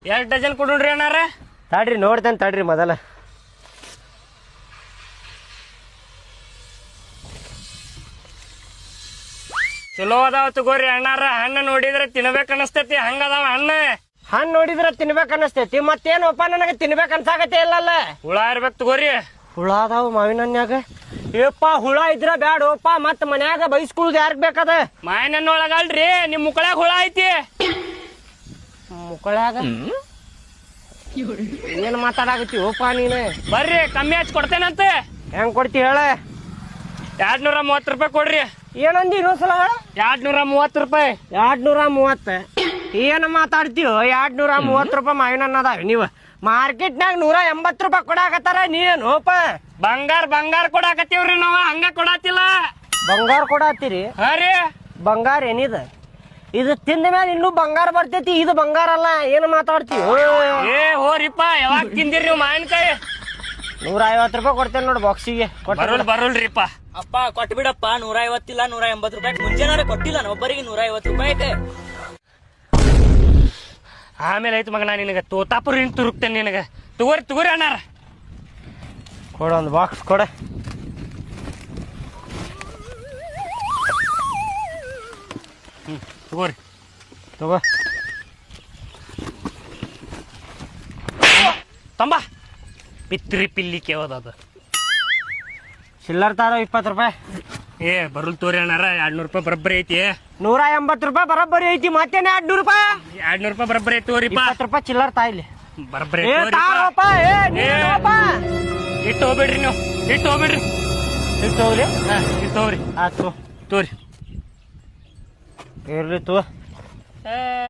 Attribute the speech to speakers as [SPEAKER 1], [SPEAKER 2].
[SPEAKER 1] 2 dozen ಕೊಡ್ರಿ ಅಣ್ಣಾರ.
[SPEAKER 2] ತಡ್ರಿ ನೋಡ್ತೇನೆ ತಡ್ರಿ ಮೊದಲ.
[SPEAKER 1] ಚಲೋ ಅದಾವ ತಗೋರಿ ಅಣ್ಣಾರ. ಹಣ್ಣು ನೋಡಿದ್ರೆ ತಿನ್ಬೇಕ ಅನಸ್ತೈತಿ, ಹಂಗದಾವ ಹಣ್ಣು.
[SPEAKER 2] ಹಣ್ಣು ನೋಡಿದ್ರ ತಿನ್ಬೇಕ ಅನಸ್ತೈತಿ, ಮತ್ತೇನಪ್ಪ ನನಗೆ ತಿನ್ಬೇಕ ಅನ್ಸಾಕತ್ತೆ ಇಲ್ಲಲ್ಲ.
[SPEAKER 1] ಹುಳ ಇರ್ಬೇಕು ತಗೋರಿ.
[SPEAKER 2] ಹುಳ ಅದಾವ ಮಾವಿನ ಹಣ್ಣ್ಯಾಗ. ಏಪ್ಪ ಹುಳ ಇದ್ರ ಬ್ಯಾಡೋಪ್ಪ, ಮತ್ ಮನ್ಯಾಗ ಬೈಸ್ಕುಳ್ದು ಯಾರಿಗ್ ಬೇಕದ?
[SPEAKER 1] ಮಾವಿನ ಹಣ್ಣು ಒಳಗಲ್ರಿ, ನಿಮ್ ಮುಕ್ಕಳಾಗ ಹುಳ ಐತಿ.
[SPEAKER 2] ಮುಕ್ಕಳ್ಯಾಗ ಏನ್ ಮಾತಾಡಕತ್ತಿ ಓಪ ನೀನು?
[SPEAKER 1] ಬರ್ರಿ ಕಮ್ಮಿ ಹಚ್ಚಿ ಕೊಡ್ತೇನಂತ.
[SPEAKER 2] ಹೆಂಗ್ ಕೊಡ್ತಿ ಹೇಳ?
[SPEAKER 1] 230 ರೂಪಾಯಿ ಕೊಡ್ರಿ.
[SPEAKER 2] ಏನಂದಿ ಇನ್ನೊಂದ್ಸಲ ಹೇಳ?
[SPEAKER 1] 230 ರೂಪಾಯಿ.
[SPEAKER 2] 230 ಏನ್ ಮಾತಾಡ್ತೀವೋ? 230 ರೂಪಾಯಿ ಮಾವಿನ ಹಣ್ಣು ಅದಾವ. ನೀವು ಮಾರ್ಕೆಟ್ನಾಗ 180 ರೂಪಾಯಿ ಕೊಡಾಕತ್ತಾರ, ನೀನೇನೋಪ?
[SPEAKER 1] ಬಂಗಾರ ಕೊಡಾಕತ್ತೀವ್ರಿ ನಾವ, ಹಂಗ ಕೊಡಾತಿಲ್ಲ.
[SPEAKER 2] ಬಂಗಾರ ಕೊಡಾತೀರಿ?
[SPEAKER 1] ಹಾ ರೀ.
[SPEAKER 2] ಬಂಗಾರ ಏನಿದ? ಇದು ತಿಂದ ಮೇಲೆ ಇನ್ನೂ ಬಂಗಾರ ಬರ್ತೈತಿ, ಇದು ಬಂಗಾರ ಅಲ್ಲ. ಏನು ಮಾತಾಡ್ತೀವಿ?
[SPEAKER 1] ಏ ಹೋರಿಪ್ಪ, ಯಾವಾಗ ತಿಂದಿರಿ ನೀವು ಮಾವಿನಕಾಯಿ?
[SPEAKER 2] 150 ರೂಪಾಯಿ ಕೊಡ್ತೇನೆ ನೋಡಿ ಬಾಕ್ಸಿಗೆ.
[SPEAKER 1] ಬರೋಲ್ರಿಪ್ಪ.
[SPEAKER 3] ಅಪ್ಪ ಕೊಟ್ಬಿಡಪ್ಪ. 150 ಇಲ್ಲ 180 ರೂಪಾಯಿ. ಮುಂಜಾನೆ ಕೊಟ್ಟಿಲ್ಲ ಒಬ್ಬರಿಗೆ 150 ರೂಪಾಯಿ ಐತೆ.
[SPEAKER 1] ಆಮೇಲೆ ಐತಿ ಮಗ, ನಾ ನಿನಗ ತೋತಾಪುರಿ ತುರುಕ್ತೇನೆ ನಿನಗ. ತಗೋರಿ ಅಣ್ಣಾರ.
[SPEAKER 2] ಕೊಡ ಒಂದು ಬಾಕ್ಸ್ ಕೊಡ.
[SPEAKER 1] ತಗೋರಿ
[SPEAKER 2] ತಗೋ.
[SPEAKER 1] ತಂಬ ಪಿತ್ರಿ ಪಿಲ್ಲಿ ಕೇವದ.
[SPEAKER 2] ಚಿಲ್ಲರ್ ತಾರ 20 ರೂಪಾಯಿ.
[SPEAKER 1] ಏ ಬರುಲ್ ತೋರಿ ಅಣ್ಣಾರ, 200 ರೂಪಾಯಿ ಬರಬ್ಬರಿ ಐತಿ.
[SPEAKER 2] 180 ರೂಪಾಯಿ ಬರೋಬ್ಬರಿ ಐತಿ, ಮತ್ತೇನೆ 200 ರೂಪಾಯಿ.
[SPEAKER 1] 200 ರೂಪಾಯಿ ಬರಬ್ಬರಿ ಐತಿ ತೋರಿಪ್ಪ.
[SPEAKER 2] 20 ರೂಪಾಯಿ ಚಿಲ್ಲರ್ ತಾಯಿಲಿ
[SPEAKER 1] ಬರಬ್ಬರಿ. ಇಟ್ಟು ಹೋಗ್ಬೇಡ್ರಿ ನೀವು, ಇಟ್ಟು ಹೋಗ್ಬೇಡ್ರಿ.
[SPEAKER 2] ಇಟ್ಟು ಹೋಗ್ರಿ.
[SPEAKER 1] ಇಟ್ಟು ಹೋಗ್ರಿ.
[SPEAKER 2] ಆಯ್ತು
[SPEAKER 1] ತೋರಿ.
[SPEAKER 2] ಇರ್ಲಿ ತೋ.